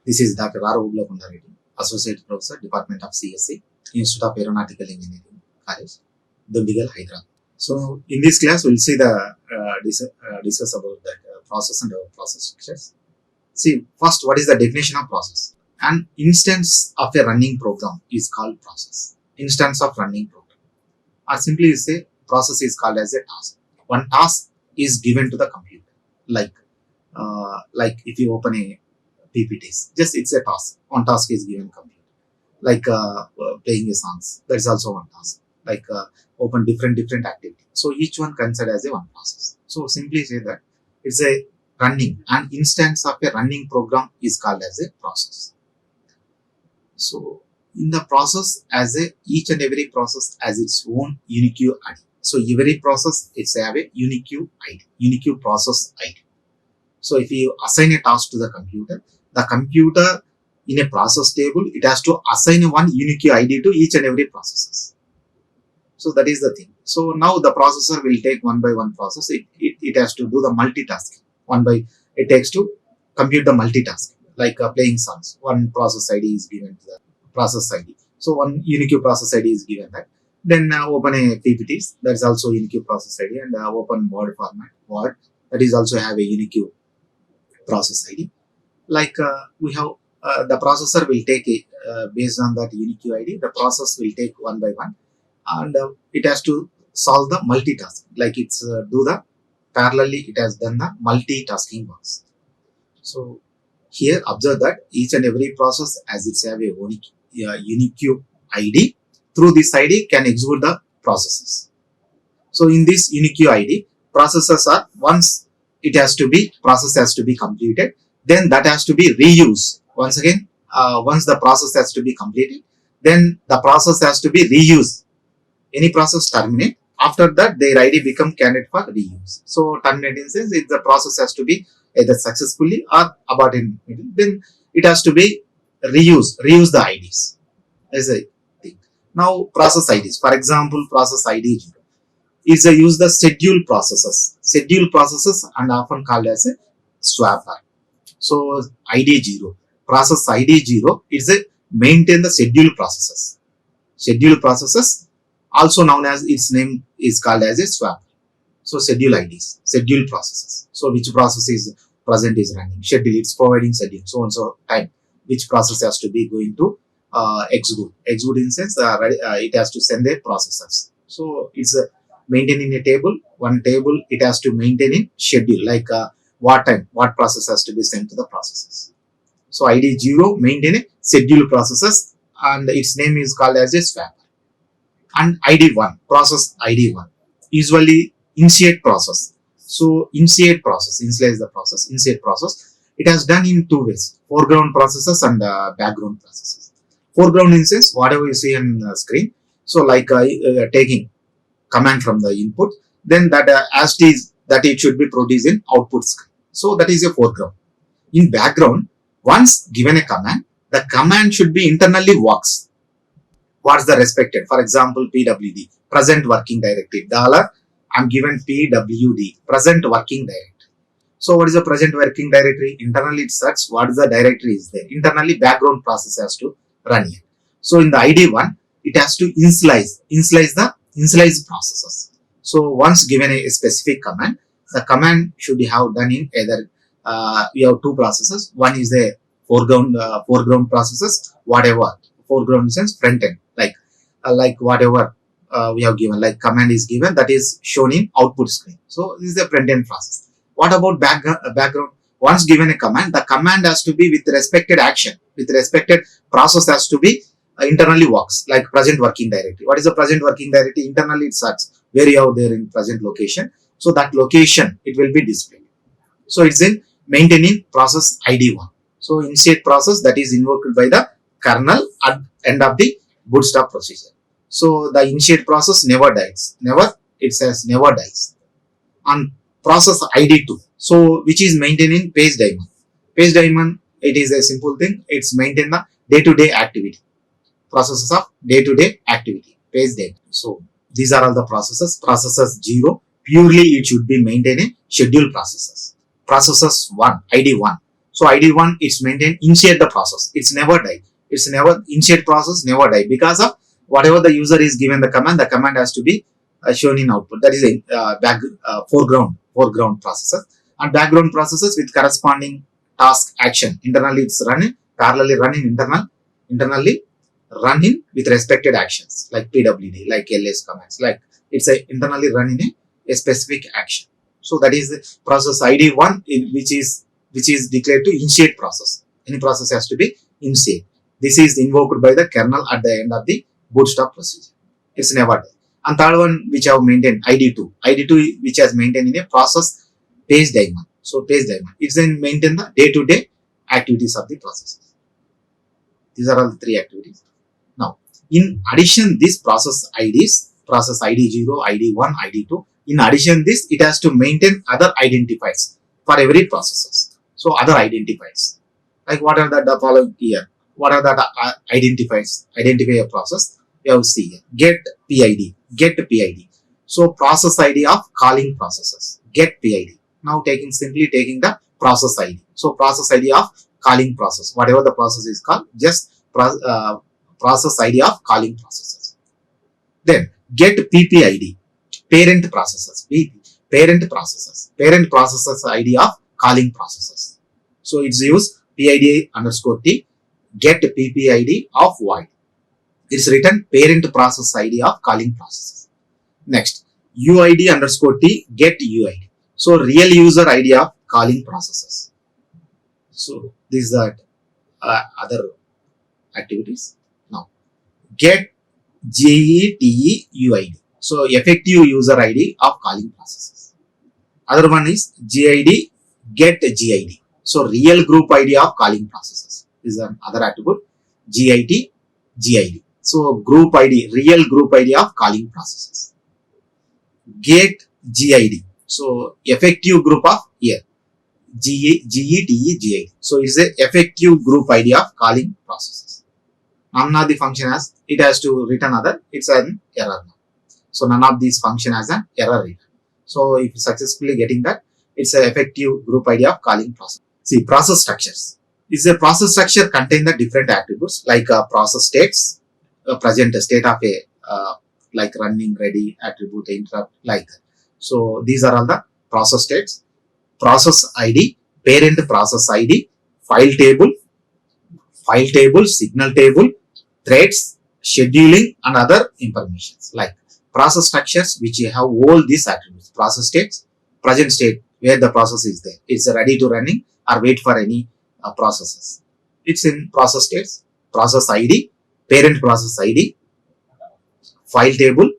This is Dr. R. Uglakunda Reddy, Associate Professor, Department of CSE, Institute of Aeronautical Engineering, College, Dundigal, Hyderabad. So, in this class, we'll see the discuss about that process and process structures. See, first, what is the definition of process? An instance of a running program is called process. Instance of running program. Or simply say, process is called as a task. One task is given to the computer. Like if you open a PPTs, just it's a task. One task is given computer. Like playing a songs, that is also one task. Like open different activities. So each one considered as a one process. So simply say that it's a running. An instance of a running program is called as a process. So in the process, each and every process has its own unique ID. So every process it's have a unique ID, unique process ID. So if you assign a task to the computer in a process table, it has to assign one unique ID to each and every processes. So that is the thing. So now the processor will take one by one process. It has to do the multitasking. It takes to compute the multitasking, like playing songs. One process ID is given to the process ID. So one unique process ID is given that. Then open a PPTs, that is also unique process ID, and open Word format, Word, that is also have a unique process ID. Like we have the processor will take it based on that unique ID. The process will take one by one, and it has to solve the multitasking. Like it's do the parallelly. It has done the multitasking works. So here observe that each and every process as it's have a unique ID. Through this ID can execute the processes. So in this unique ID, processes are once process has to be completed, then that has to be reused. Once again, once the process has to be completed, then the process has to be reused. Any process terminate, after that their ID become candidate for reuse. So terminating says if the process has to be either successfully or aborted, then it has to be reuse the IDs as a thing. Now process IDs, for example, process ID 0 is use the schedule processes and often called as a swapper. So ID 0, process ID 0 is a maintain the schedule processes also known as its name is called as a swapper. So schedule IDs, schedule processes. So which process is present is running, schedule, it's providing schedule, so and so time which process has to be going to execute in sense it has to send the processors. So it's maintaining a table, one table it has to maintain in schedule, like what time, what process has to be sent to the processes. So ID 0 maintain a schedule processes and its name is called as a swapper. And ID 1, process ID 1, usually initiate process. So initialize the process, it has done in two ways, foreground processes and background processes. Foreground instance, whatever you see on the screen. So like taking command from the input, then that as it is that it should be produced in output screen. So that is a foreground. In background, once given a command, the command should be internally works. What's the respected? For example, PWD, present working directory. I'm given PWD, present working directory. So what is the present working directory? Internally it searches what is the directory is there. Internally background process has to run here. So in the ID 1, it has to initialize processes. So once given a specific command, the command should have done in either we have two processes. One is the foreground processes, whatever foreground sense front end, like whatever we have given, like command is given that is shown in output screen. So this is the front end process. What about background? Once given a command, the command has to be with respected action, with respected process has to be internally works, like present working directory. What is the present working directory? Internally it starts where you are there in present location. So that location it will be displayed. So it's in maintaining process ID 1. So initiate process that is invoked by the kernel at end of the bootstrap procedure. So the initiate process never dies. It says never dies. On process ID 2. So which is maintaining page daemon. Page daemon, it is a simple thing. It's maintain the day-to-day activity. Processes of day-to-day activity. Page daemon. So these are all the processes. Processes 0. Purely it should be maintaining schedule processes. Processes 1, ID 1. So ID1 it's maintained initiate the process. It's never die. It's never initiate process never die because of whatever the user is given the command has to be shown in output. That is a foreground processes, and background processes with corresponding task action. Internally it's running, parallelly running internally running with respected actions like PWD, like ls commands, like it's a internally running a specific action. So that is the process ID1 which is declared to initiate process. Any process has to be initiate. This is invoked by the kernel at the end of the bootstrap procedure. It's never done. And third one which I have maintained ID2 which has maintained in a process page diagram. So page diagram, it's then maintain the day-to-day activities of the processes. These are all the three activities. Now, in addition, these process IDs, process ID 0, ID 1, ID 2, in addition this, it has to maintain other identifiers for every processes. So, other identifiers. Like what are the following here? What are the identifiers? Identify a process. You have to see here. Get PID. So, process ID of calling processes. Get PID. Now, simply taking the process ID. So, process ID of calling process. Whatever the process is called, just process ID of calling processes. Then get PPID, parent processes. Parent processes ID of calling processes. So it's used PID underscore T, get PPID of void. It's written parent process ID of calling processes. Next, UID underscore T, get UID. So real user ID of calling processes. So these are other activities. Now, get GETUID. So effective user ID of calling processes. Other one is GID, get GID. So real group ID of calling processes is another attribute. GID. So group ID, real group ID of calling processes. Get GID. So effective group of here. GETEGID. So it's a effective group ID of calling processes. None of the function has to return other, it's an error now. So none of these function has an error return. So if you successfully getting that, it's an effective group ID of calling process. See, process structures. Is a process structure contain the different attributes like process states, present state of a like running, ready, attribute, interrupt, like that. So these are all the process states. Process ID, parent process ID, file table, signal table, threads, scheduling, and other informations like process structures which have all these attributes. Process states, present state where the process is there, it's ready to running or wait for any processes. It's in process states, process ID, parent process ID, file table,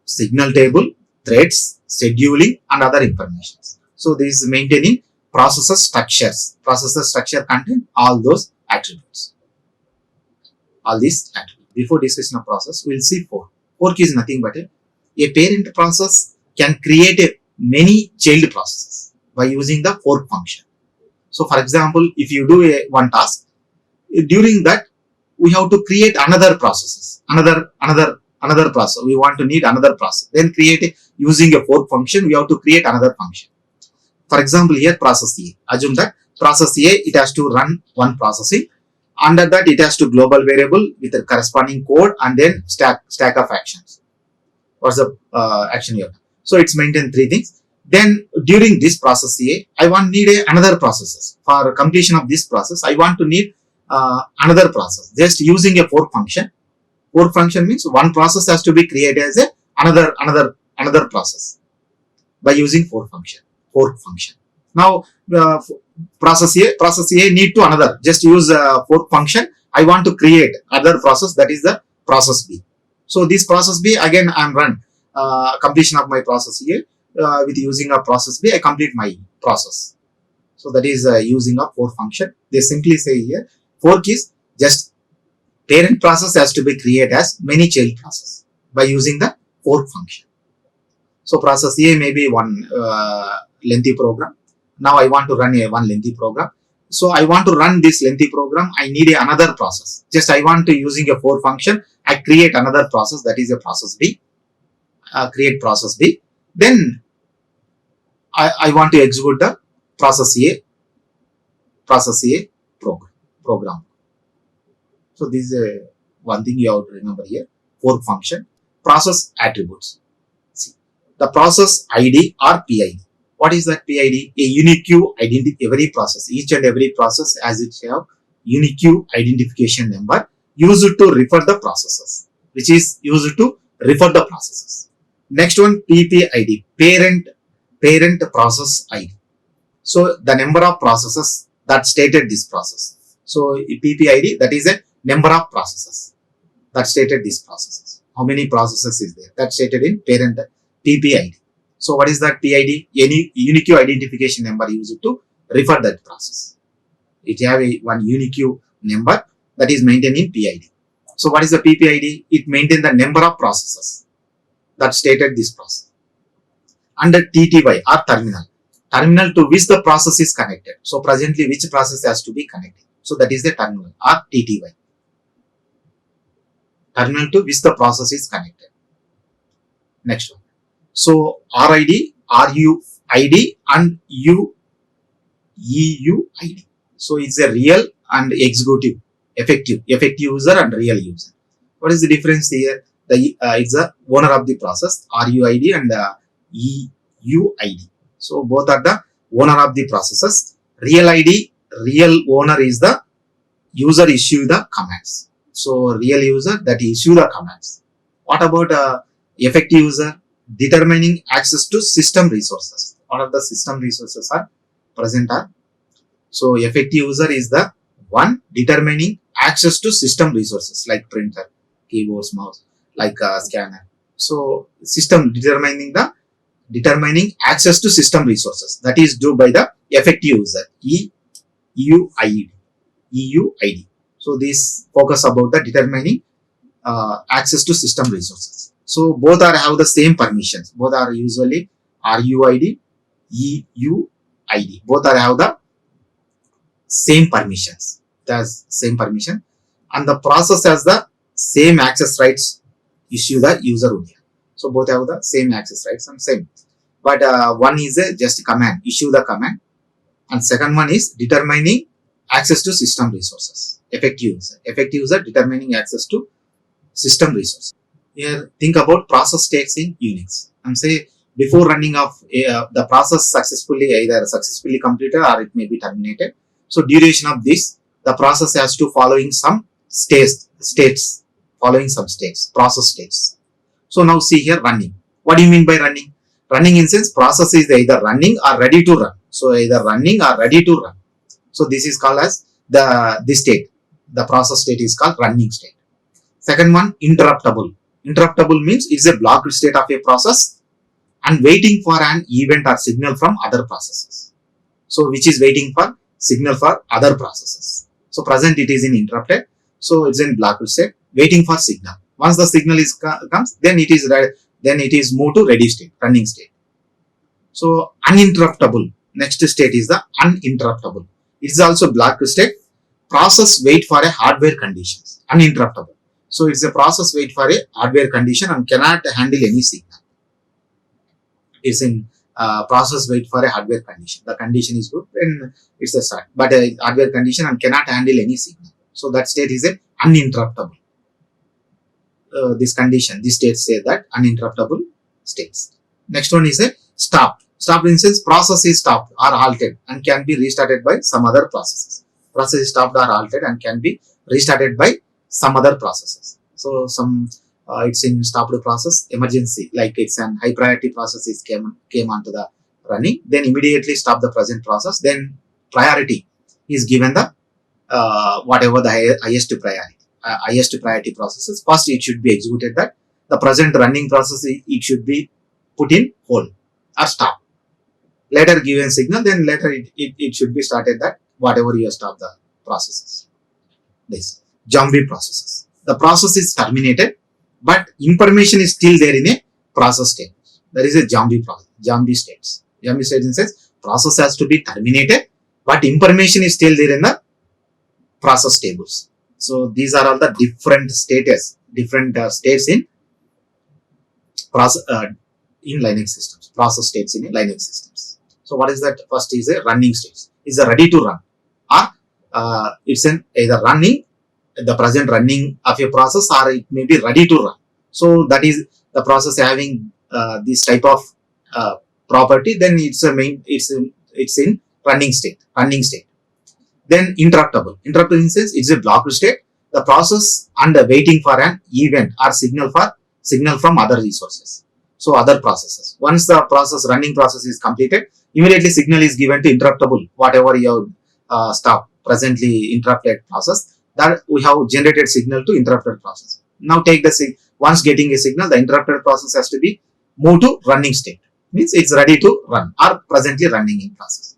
signal table, threads, scheduling, and other informations. So this is maintaining processes structures. Processes structure contain all those attributes. All these attributes. Before discussion of process, we will see fork. Fork is nothing but a parent process can create many child processes by using the fork function. So for example, if you do one task, during that we have to create another processes, another process. We want to need another process. Then using a fork function, we have to create another function. For example, here process A. Assume that process A, it has to run one processing. Under that, it has to global variable with a corresponding code and then stack of actions. What's the action here? So it's maintained three things. Then during this process A, I need another processes. For completion of this process, I want to need another process. Just using a fork function. Fork function means one process has to be created as another process by using fork function. Now process A need to another. Just use fork function. I want to create other process, that is the process B. So this process B, again I am run completion of my process A with using a process B, I complete my process. So that is using a fork function. They simply say here fork is just parent process has to be created as many child process by using the fork function. So process A may be one lengthy program. Now I want to run one lengthy program. So I want to run this lengthy program. I need another process. Just I want to using a fork function. I create another process, that is a process B. Create process B. Then I want to execute the process A. process A program. So this is one thing you have to remember here. Fork function, process attributes. See, the process ID or PID. What is that PID? A unique identity. Every process, each and every process has its have unique identification number used to refer the processes, which is used to refer the processes. Next one, PPID, parent process ID. So the number of processes that stated this process. So PPID, that is a number of processes that stated these processes. How many processes is there? That stated in parent PPID. So what is that PID? Any unique identification number used to refer that process. It have one unique number that is maintained in PID. So what is the PPID? It maintains the number of processes that stated this process. Under TTY or terminal to which the process is connected. So presently which process has to be connected. So that is the terminal or TTY. Terminal to which the process is connected. Next one. So RID, RUID and EUID. So it's a real and effective user and real user. What is the difference here? It's the owner of the process, RUID and EUID. So both are the owner of the processes. Real owner is the user issue the commands. So real user that issue the commands. What about effective user? Determining access to system resources. What are the system resources are present are? So effective user is the one determining access to system resources like printer, keyboards, mouse, like scanner. So system determining access to system resources. That is due by the effective user, EUID. So this focus about the determining access to system resources. So both are have the same permissions. Both are usually RUID, EUID. Both are have the same permissions. That's same permission, and the process has the same access rights issue the user only. So both have the same access rights and same. But one is just command, issue the command, and second one is determining access to system resources. Effective user determining access to system resources. Here think about process states in Unix. I'm saying before running of the process either successfully completed or it may be terminated. So duration of this, the process has to following some process states. So now see here running. What do you mean by running? Running in sense process is either running or ready to run. So either running or ready to run. So this is called as this state. The process state is called running state. Second one, interruptible. Interruptible means it's a blocked state of a process and waiting for an event or signal from other processes. So which is waiting for signal for other processes. So present it is in interrupted. So it's in blocked state, waiting for signal. Once the signal comes, then it is moved to ready state, running state. So uninterruptible. Next state is the uninterruptible. It is also blocked state. Process wait for a hardware conditions. Uninterruptible. So it's a process wait for a hardware condition and cannot handle any signal. It's in process wait for a hardware condition. The condition is good, then it's a start. But a hardware condition and cannot handle any signal. So that state is a uninterruptible. This state say that uninterruptible states. Next one is a stop. Stop in sense process is stopped or halted and can be restarted by some other processes. Process is stopped or halted and can be restarted by some other processes. So it's in stopped process, emergency, like it's an high priority process is came onto the running, then immediately stop the present process, then priority is given the whatever the highest priority processes. First it should be executed that the present running process it should be put in hold or stop. Later given signal, then later it should be started that whatever you stop the processes. This zombie processes. The process is terminated, but information is still there in a process state. There is a zombie states. Zombie states in sense process has to be terminated, but information is still there in the process tables. So these are all the different states in process in Linux systems. Process states in Linux systems. So what is that? First is a running states. Is a ready to run or it's an either running, the present running of a process, or it may be ready to run. So that is the process having this type of uh, property, then it's in running state. Then interruptible in sense it's a blocked state, the process and waiting for an event or signal from other resources, so other processes. Once the running process is completed, immediately signal is given to interruptible, whatever you have stop presently interrupted process, that we have generated signal to interrupted process. Now take the once getting a signal, the interrupted process has to be moved to running state, means it's ready to run or presently running in process.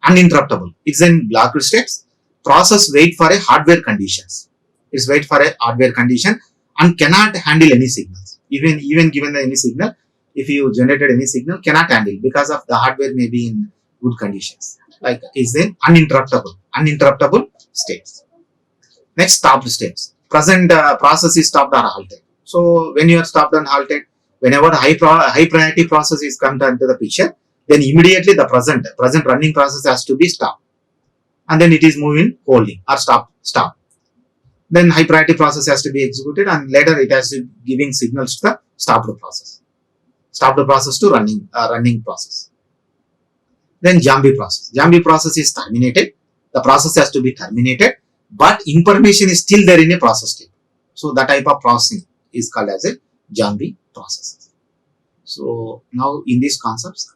Uninterruptible, it's in blocked states, process wait for a hardware conditions, it's wait for a hardware condition and cannot handle any signals, even given any signal, if you generated any signal cannot handle because of the hardware may be in good conditions, like is in uninterruptible states. Next, stopped states, present process is stopped or halted. So when you are stopped and halted, whenever high priority process is come into the picture, then immediately the present running process has to be stopped, and then it is moving holding or stop. Then high priority process has to be executed, and later it has to giving signals to the stopped process to running process. Then Jambi process is terminated. The process has to be terminated, but information is still there in a process state. So that type of processing is called as a Jambi process. So now in these concepts,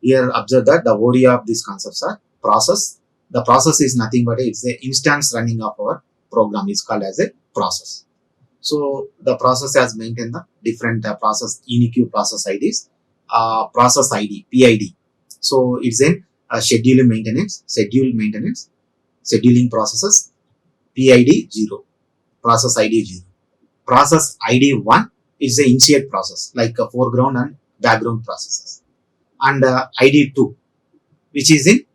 here observe that the ORI of these concepts are process. The process is nothing but it's the instance running of our program is called as a process. So the process has maintained the different process unique process IDs, process ID, PID. So it's in schedule maintenance, scheduling processes, PID 0, process ID 0. Process ID 1 is the initiate process, like foreground and background processes. And ID 2, which is in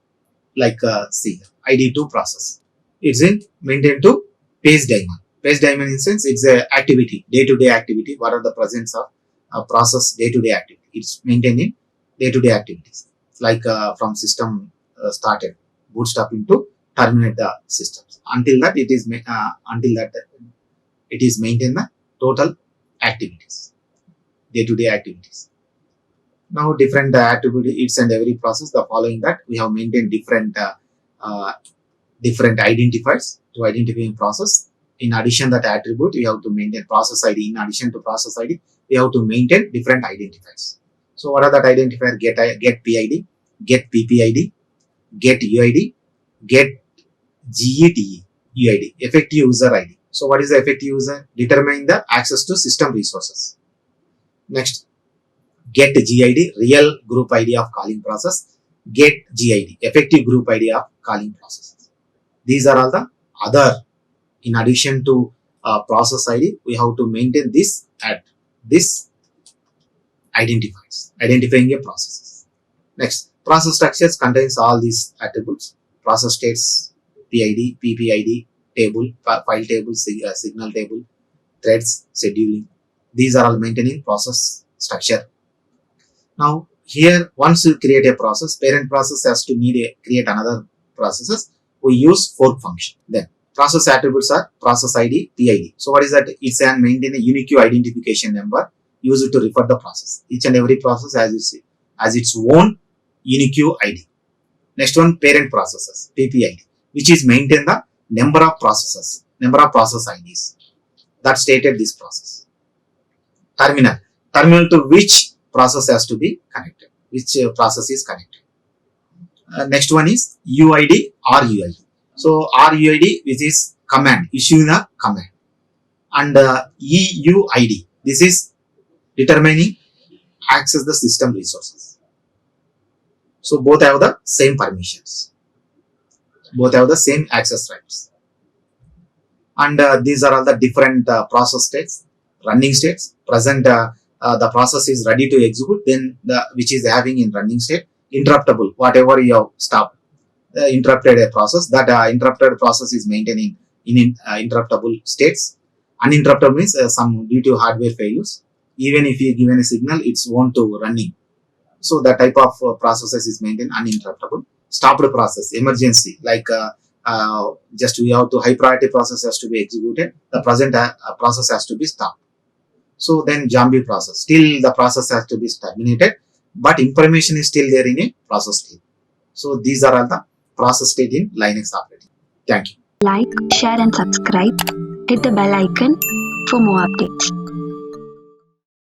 like see ID 2 process. It's in maintained to page diamond. Page diamond in sense it's a activity, day-to-day activity. What are the presence of process day-to-day activity? It's maintaining day-to-day activities. Like from system started, bootstrapping to terminate the systems. Until that it is maintain the total activities, day-to-day activities. Now different attribute each and every process. The following that we have maintained different identifiers to identifying process. In addition that attribute, we have to maintain process ID. In addition to process ID, we have to maintain different identifiers. So what are that identifier? Get PID, get PPID, get UID, get GETE, UID, effective user ID. So what is the effective user? Determine the access to system resources. Next, get GID, real group ID of calling process. Get GID, effective group ID of calling processes. These are all the other. In addition to process ID, we have to maintain this at this identifying a processes. Next, process structures contains all these attributes: process states, PID, PPID, table, file table, signal table, threads, scheduling. These are all maintaining process structure. Now here, once you create a process, parent process has to create another processes. We use fork function. Then process attributes are process ID, PID. So what is that? It's an maintain a unique identification number used to refer the process. Each and every process has its own unique ID. Next one, parent processes, PPID, which is maintain the number of process IDs that stated this process. Terminal to which process has to be connected, which process is connected. Next one is UID or UID. So RUID, which is command, issuing a command, and EUID, this is determining access the system resources. So both have the same permissions, both have the same access rights, and these are all the different process states, running states. Present the process is ready to execute, then which is having in running state. Interruptible, whatever you have stopped. Interrupted a process, that interrupted process is maintaining in interruptible states. Uninterruptible means some due to hardware failures, even if you given a signal, it's won't to running. So that type of processes is maintained uninterruptible. Stopped process, emergency, like just we have to high priority process has to be executed. The present process has to be stopped. So then zombie process, still the process has to be terminated, but information is still there in a process state. So these are all the process state in Linux operating. Thank you. Like, share and subscribe. Hit the bell icon for more updates.